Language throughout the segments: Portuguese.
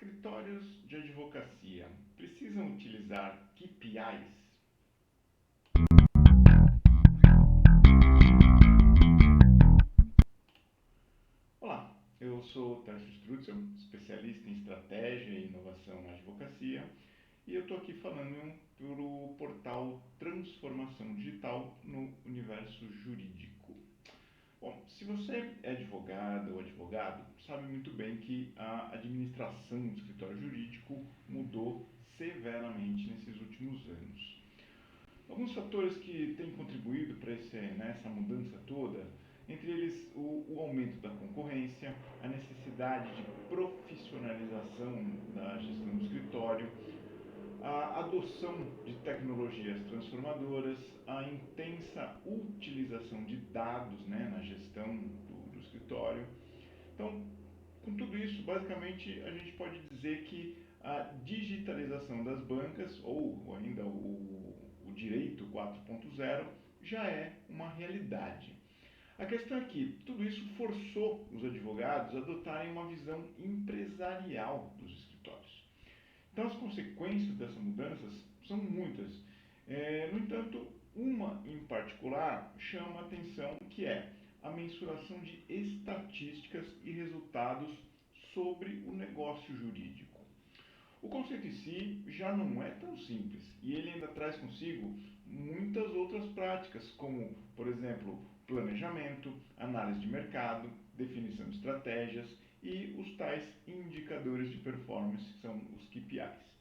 Escritórios de advocacia precisam utilizar KPIs? Olá, eu sou Tarso Strutzel, especialista em estratégia e inovação na advocacia, e eu estou aqui falando para o portal Transformação Digital no Universo Jurídico. Bom, se você é advogado ou advogado, sabe muito bem que a administração do escritório jurídico mudou severamente nesses últimos anos. Alguns fatores que têm contribuído para essa mudança toda, entre eles o aumento da concorrência, a necessidade de profissionalização da gestão do escritório, a adoção de tecnologias transformadoras, a intensa utilização de dados, na gestão do escritório. Então, com tudo isso, basicamente, a gente pode dizer que a digitalização das bancas, ou ainda o direito 4.0, já é uma realidade. A questão é que tudo isso forçou os advogados a adotarem uma visão empresarial dos escritórios. Então, as consequências dessas mudanças são muitas. No entanto, uma em particular chama a atenção, que é a mensuração de estatísticas e resultados sobre o negócio jurídico. O conceito em si já não é tão simples e ele ainda traz consigo muitas outras práticas, como, por exemplo, planejamento, análise de mercado, definição de estratégias e os tais indicadores de performance, que são os KPIs.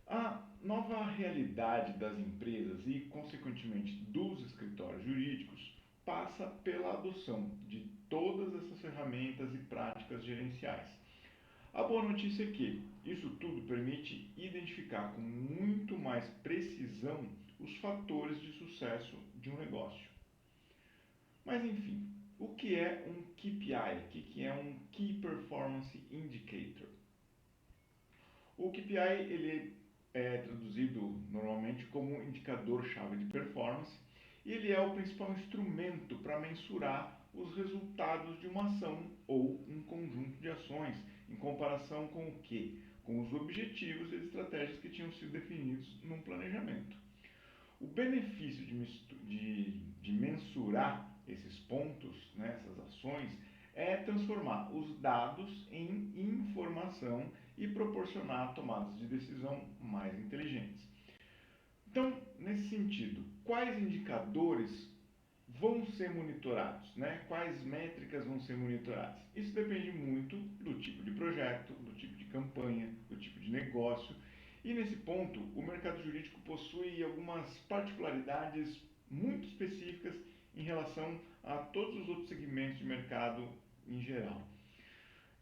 A nova realidade das empresas e, consequentemente, dos escritórios jurídicos passa pela adoção de todas essas ferramentas e práticas gerenciais. A boa notícia é que isso tudo permite identificar com muito mais precisão os fatores de sucesso de um negócio. Mas enfim, o que é um KPI? O que é um Key Performance Indicator? O KPI ele é traduzido normalmente como indicador-chave de performance e ele é o principal instrumento para mensurar os resultados de uma ação ou um conjunto de ações em comparação com o quê? Com os objetivos e estratégias que tinham sido definidos num planejamento. O benefício de mensurar esses pontos, essas ações, é transformar os dados em informação e proporcionar tomadas de decisão mais inteligentes. Então, nesse sentido, quais indicadores vão ser monitorados? Quais métricas vão ser monitoradas? Isso depende muito do tipo de projeto, do tipo de campanha, do tipo de negócio. E nesse ponto, o mercado jurídico possui algumas particularidades muito específicas em relação a todos os outros segmentos de mercado em geral.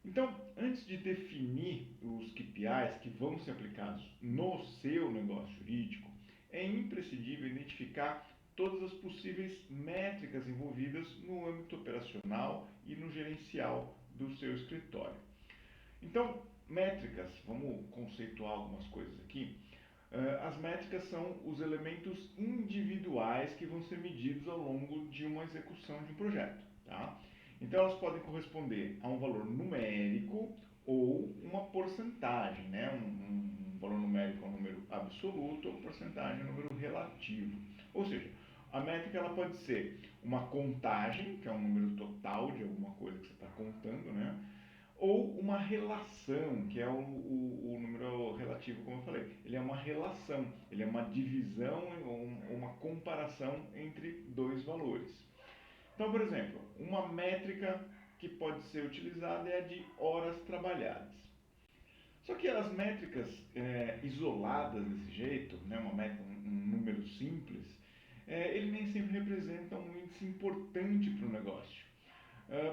Então, antes de definir os KPIs que vão ser aplicados no seu negócio jurídico, é imprescindível identificar todas as possíveis métricas envolvidas no âmbito operacional e no gerencial do seu escritório. Então, métricas, vamos conceituar algumas coisas aqui. As métricas são os elementos individuais que vão ser medidos ao longo de uma execução de um projeto. Tá? Então, elas podem corresponder a um valor numérico ou uma porcentagem. Um valor numérico é um número absoluto ou porcentagem é um número relativo. Ou seja, a métrica ela pode ser uma contagem, que é um número total de alguma coisa que você está contando, ou uma relação, que é o número relativo, como eu falei. Ele é uma relação, ele é uma divisão ou uma comparação entre dois valores. Então, por exemplo, uma métrica que pode ser utilizada é a de horas trabalhadas. Só que as métricas isoladas desse jeito, um número simples, ele nem sempre representa um índice importante para o negócio.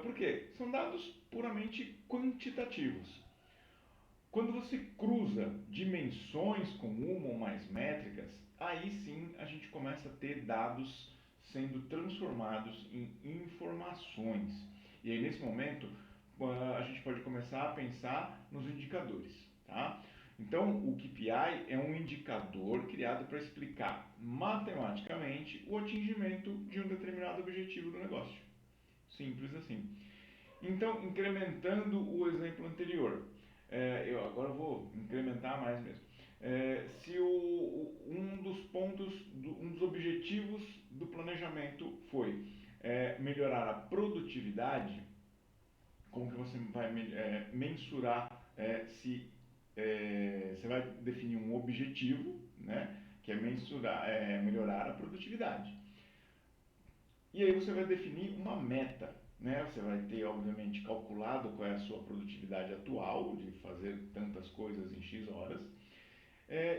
Por quê? São dados puramente quantitativos. Quando você cruza dimensões com uma ou mais métricas, aí sim a gente começa a ter dados sendo transformados em informações. E aí nesse momento a gente pode começar a pensar nos indicadores. Tá? Então o KPI é um indicador criado para explicar matematicamente o atingimento de um determinado objetivo do negócio. Simples assim. Então, incrementando o exemplo anterior, eu agora vou incrementar mais mesmo. Se um dos pontos, um dos objetivos do planejamento foi melhorar a produtividade, como que você vai mensurar se você vai definir um objetivo, né, que é mensurar, melhorar a produtividade. E aí você vai definir uma meta, né? Você vai ter, obviamente, calculado qual é a sua produtividade atual de fazer tantas coisas em X horas,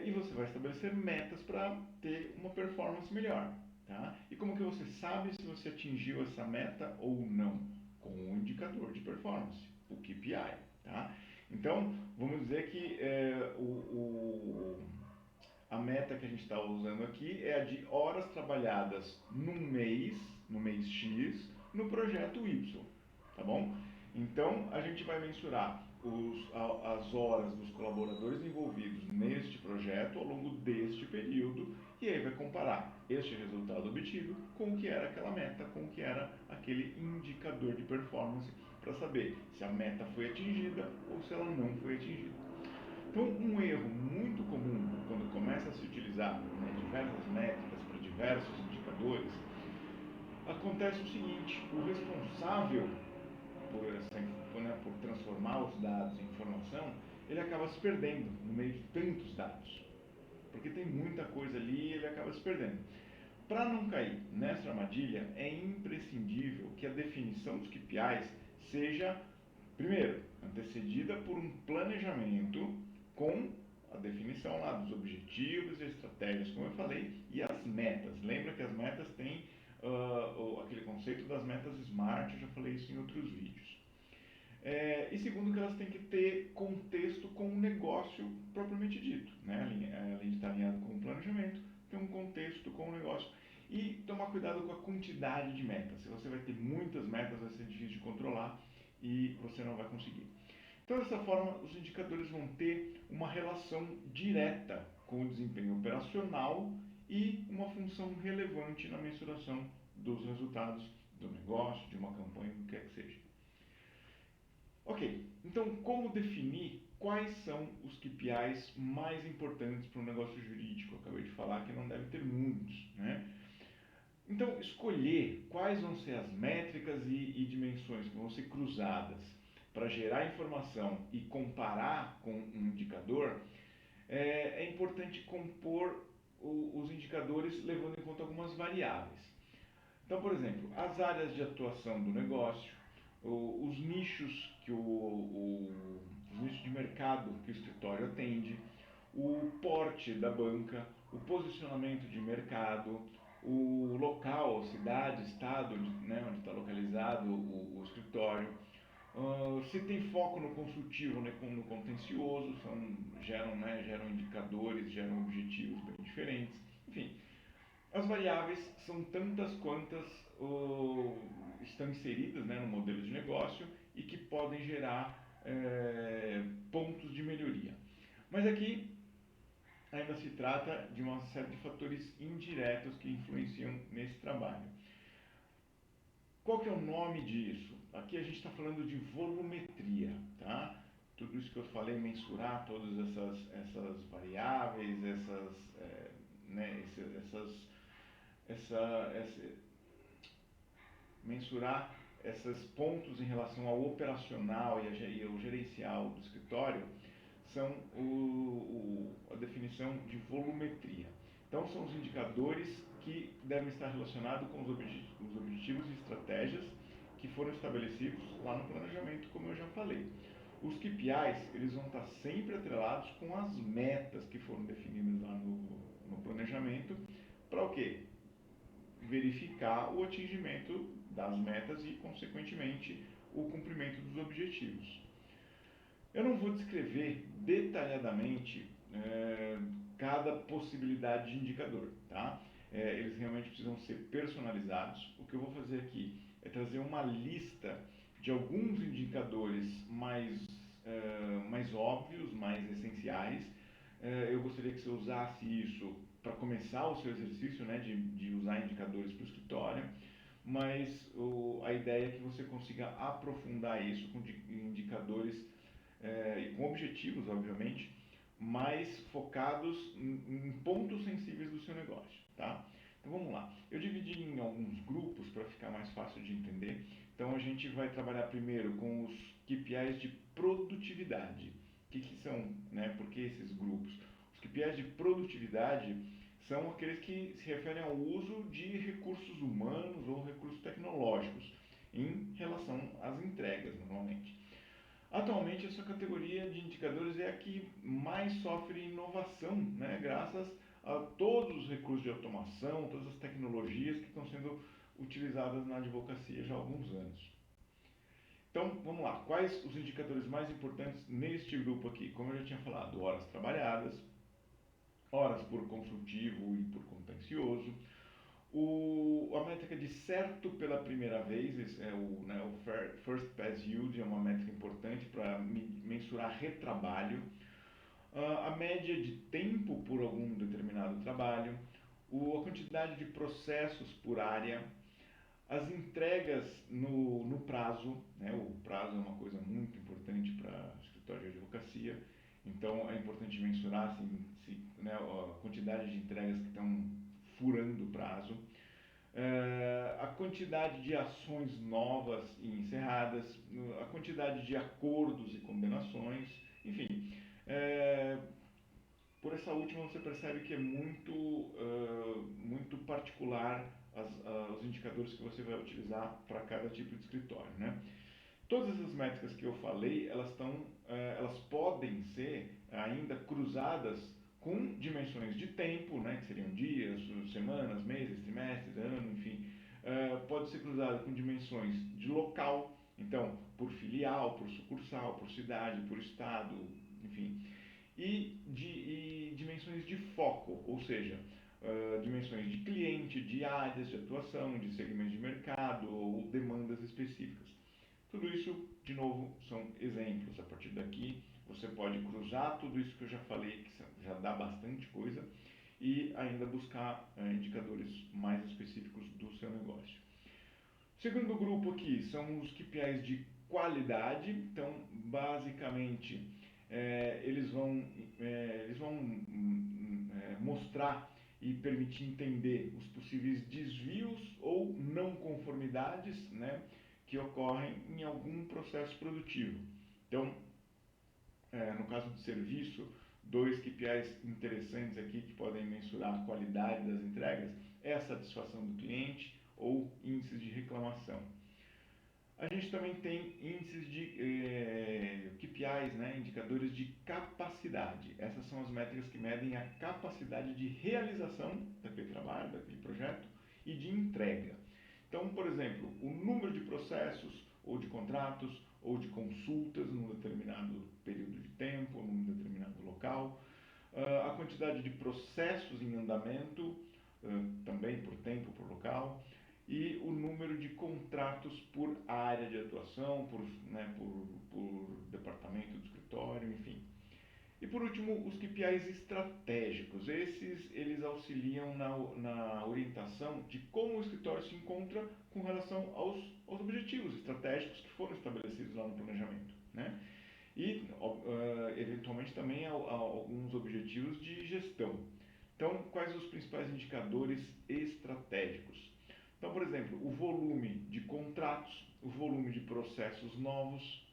e você vai estabelecer metas para ter uma performance melhor, tá? E como que você sabe se você atingiu essa meta ou não? Com um indicador de performance, o KPI, tá? Então, vamos dizer que a meta que a gente está usando aqui é a de horas trabalhadas no mês X, no projeto Y, tá bom? Então, a gente vai mensurar as horas dos colaboradores envolvidos neste projeto ao longo deste período e aí vai comparar este resultado obtido com o que era aquela meta, com o que era aquele indicador de performance para saber se a meta foi atingida ou se ela não foi atingida. Então, um erro muito comum quando começa a se utilizar, né, diversas métricas para diversos indicadores, acontece o seguinte: o responsável por transformar os dados em informação, ele acaba se perdendo no meio de tantos dados, porque tem muita coisa ali e ele acaba se perdendo. Para não cair nessa armadilha, é imprescindível que a definição dos KPIs seja, primeiro, antecedida por um planejamento com a definição lá dos objetivos e estratégias, como eu falei, e as metas. Lembra que as metas têm aquele conceito das metas SMART, eu já falei isso em outros vídeos. E segundo, que elas têm que ter contexto com o negócio propriamente dito, né? Além de estar alinhado com o planejamento, tem um contexto com o negócio. E tomar cuidado com a quantidade de metas. Se você vai ter muitas metas, vai ser difícil de controlar e você não vai conseguir. Então, dessa forma, os indicadores vão ter uma relação direta com o desempenho operacional e uma função relevante na mensuração dos resultados do negócio, de uma campanha, do que quer que seja. Ok, então como definir quais são os KPIs mais importantes para um negócio jurídico? Eu acabei de falar que não deve ter muitos, né? Então, escolher quais vão ser as métricas e dimensões que vão ser cruzadas para gerar informação e comparar com um indicador, é importante compor os indicadores levando em conta algumas variáveis. Então, por exemplo, as áreas de atuação do negócio, os nichos os nichos de mercado que o escritório atende, o porte da banca, o posicionamento de mercado, o local, cidade, estado, né, onde está localizado o escritório, se tem foco no consultivo, né, no contencioso, geram indicadores, geram objetivos bem diferentes. Enfim, as variáveis são tantas quantas estão inseridas, né, no modelo de negócio e que podem gerar pontos de melhoria. Mas aqui ainda se trata de uma série de fatores indiretos que influenciam nesse trabalho. Qual que é o nome disso? Aqui a gente está falando de volumetria, tá? Tudo isso que eu falei, mensurar todas essas variáveis, mensurar esses pontos em relação ao operacional e ao gerencial do escritório, são a definição de volumetria. Então, são os indicadores que devem estar relacionados com os objetivos e estratégias que foram estabelecidos lá no planejamento, como eu já falei. Os KPIs, eles vão estar sempre atrelados com as metas que foram definidas lá no planejamento, para o quê? Verificar o atingimento das metas e, consequentemente, o cumprimento dos objetivos. Eu não vou descrever detalhadamente cada possibilidade de indicador, tá? Eles realmente precisam ser personalizados. O que eu vou fazer aqui é trazer uma lista de alguns indicadores mais óbvios, mais essenciais. Eu gostaria que você usasse isso para começar o seu exercício, né, de usar indicadores para o escritório, mas a ideia é que você consiga aprofundar isso com indicadores e com objetivos, obviamente, mais focados em pontos sensíveis do seu negócio, tá? Então vamos lá. Eu dividi em alguns grupos para ficar mais fácil de entender. Então a gente vai trabalhar primeiro com os KPIs de produtividade. O que são, né? Por que esses grupos? Os KPIs de produtividade são aqueles que se referem ao uso de recursos humanos ou recursos tecnológicos em relação às entregas, normalmente. Atualmente, essa categoria de indicadores é a que mais sofre inovação, né? Graças a todos os recursos de automação, todas as tecnologias que estão sendo utilizadas na advocacia já há alguns anos. Então, vamos lá. Quais os indicadores mais importantes neste grupo aqui? Como eu já tinha falado, horas trabalhadas, horas por consultivo e por contencioso, a métrica de certo pela primeira vez, esse é o First Pass Yield, é uma métrica importante para mensurar retrabalho, a média de tempo por algum determinado trabalho, a quantidade de processos por área, as entregas no prazo, né? O prazo é uma coisa muito importante para escritório de advocacia, então é importante mensurar né, a quantidade de entregas que estão furando o prazo, a quantidade de ações novas e encerradas, a quantidade de acordos e condenações, enfim. Por essa última você percebe que é muito particular os indicadores que você vai utilizar para cada tipo de escritório, né? Todas essas métricas que eu falei, elas podem ser ainda cruzadas com dimensões de tempo, né, que seriam dias, semanas, meses, trimestres, ano, enfim. Pode ser cruzado com dimensões de local, então, por filial, por sucursal, por cidade, por estado, enfim. E dimensões de foco, ou seja, dimensões de cliente, de áreas de atuação, de segmentos de mercado ou demandas específicas. Tudo isso, de novo, são exemplos. A partir daqui, você pode cruzar tudo isso que eu já falei, que já dá bastante coisa, e ainda buscar indicadores mais específicos do seu negócio. O segundo grupo aqui são os KPIs de qualidade. Então, basicamente, eles vão mostrar e permitir entender os possíveis desvios ou não conformidades, né, que ocorrem em algum processo produtivo. Então, no caso de serviço, dois KPIs interessantes aqui que podem mensurar a qualidade das entregas é a satisfação do cliente ou índices de reclamação. A gente também tem índices de KPIs, né, indicadores de capacidade. Essas são as métricas que medem a capacidade de realização daquele trabalho, daquele projeto e de entrega. Então, por exemplo, o número de processos ou de contratos ou de consultas num determinado período de tempo, num determinado local, a quantidade de processos em andamento, também por tempo, por local, e o número de contratos por área de atuação, por departamento do escritório, enfim. E por último, os KPIs estratégicos. Eles auxiliam na orientação de como o escritório se encontra com relação aos objetivos estratégicos que foram estabelecidos lá no planejamento, né? E, eventualmente, também alguns objetivos de gestão. Então, quais os principais indicadores estratégicos? Então, por exemplo, o volume de contratos, o volume de processos novos,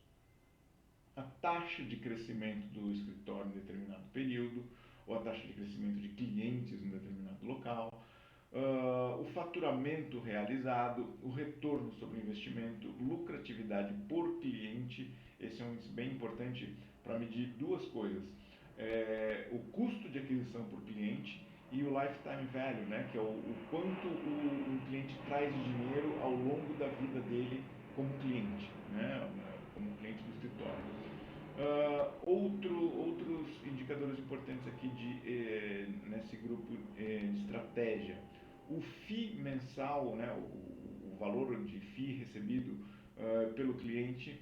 a taxa de crescimento do escritório em determinado período, ou a taxa de crescimento de clientes em determinado local, o faturamento realizado, o retorno sobre o investimento, lucratividade por cliente. Esse é um índice bem importante para medir duas coisas: o custo de aquisição por cliente e o lifetime value, né, que é o quanto um cliente traz de dinheiro ao longo da vida dele como cliente, né, como cliente do escritório. Outros indicadores importantes aqui nesse grupo de estratégia: o FII mensal, né, o valor de FII recebido pelo cliente,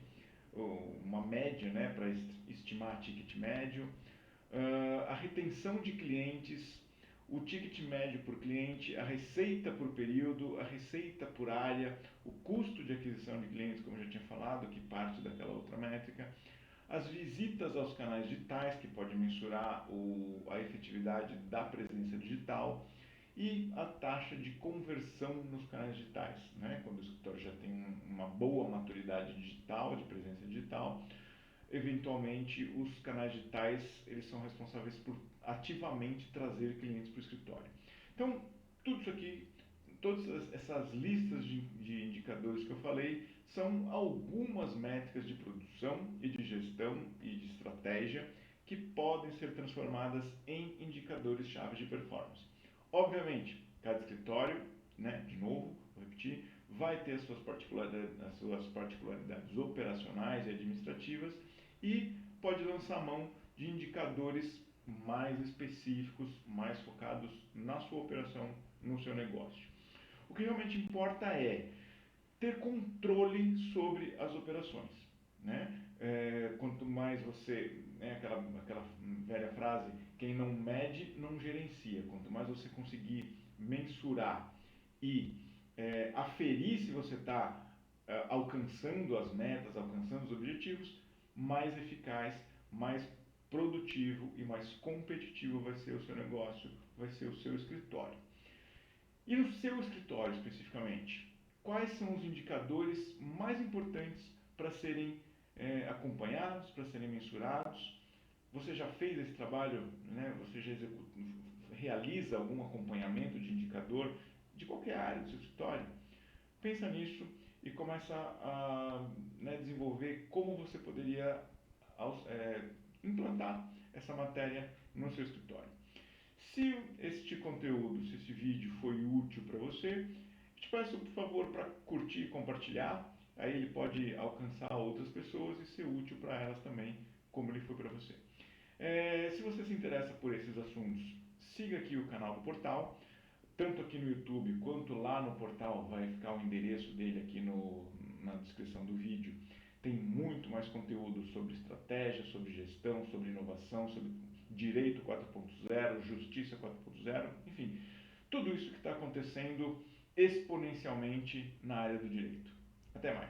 uma média, né, para estimar ticket médio, a retenção de clientes, o ticket médio por cliente, a receita por período, a receita por área, o custo de aquisição de clientes, como eu já tinha falado, que parte daquela outra métrica, as visitas aos canais digitais, que pode mensurar a efetividade da presença digital, e a taxa de conversão nos canais digitais, né? Quando o escritório já tem uma boa maturidade digital, de presença digital, eventualmente os canais digitais eles são responsáveis por ativamente trazer clientes para o escritório. Então, tudo isso aqui, todas essas listas de indicadores que eu falei, são algumas métricas de produção e de gestão e de estratégia que podem ser transformadas em indicadores-chave de performance. Obviamente, cada escritório, né, de novo, vou repetir, vai ter as suas particularidades operacionais e administrativas e pode lançar mão de indicadores mais específicos, mais focados na sua operação, no seu negócio. O que realmente importa é ter controle sobre as operações, né? Quanto mais você, aquela velha frase, quem não mede não gerencia. Quanto mais você conseguir mensurar e aferir se você está alcançando as metas, alcançando os objetivos, mais eficaz, mais produtivo e mais competitivo vai ser o seu negócio, vai ser o seu escritório. E no seu escritório especificamente, quais são os indicadores mais importantes para serem acompanhados, para serem mensurados? Você já fez esse trabalho, né? Você já realiza algum acompanhamento de indicador de qualquer área do seu escritório? Pensa nisso e começa a, né, desenvolver como você poderia implantar essa matéria no seu escritório. Se este conteúdo, se esse vídeo foi útil para você, te peço por favor para curtir e compartilhar. Aí ele pode alcançar outras pessoas e ser útil para elas também, como ele foi para você. Se você se interessa por esses assuntos, siga aqui o canal do portal, tanto aqui no YouTube quanto lá no portal, vai ficar o endereço dele aqui na descrição do vídeo. Tem muito mais conteúdo sobre estratégia, sobre gestão, sobre inovação, sobre direito 4.0, justiça 4.0, enfim, tudo isso que está acontecendo exponencialmente na área do direito. Até mais!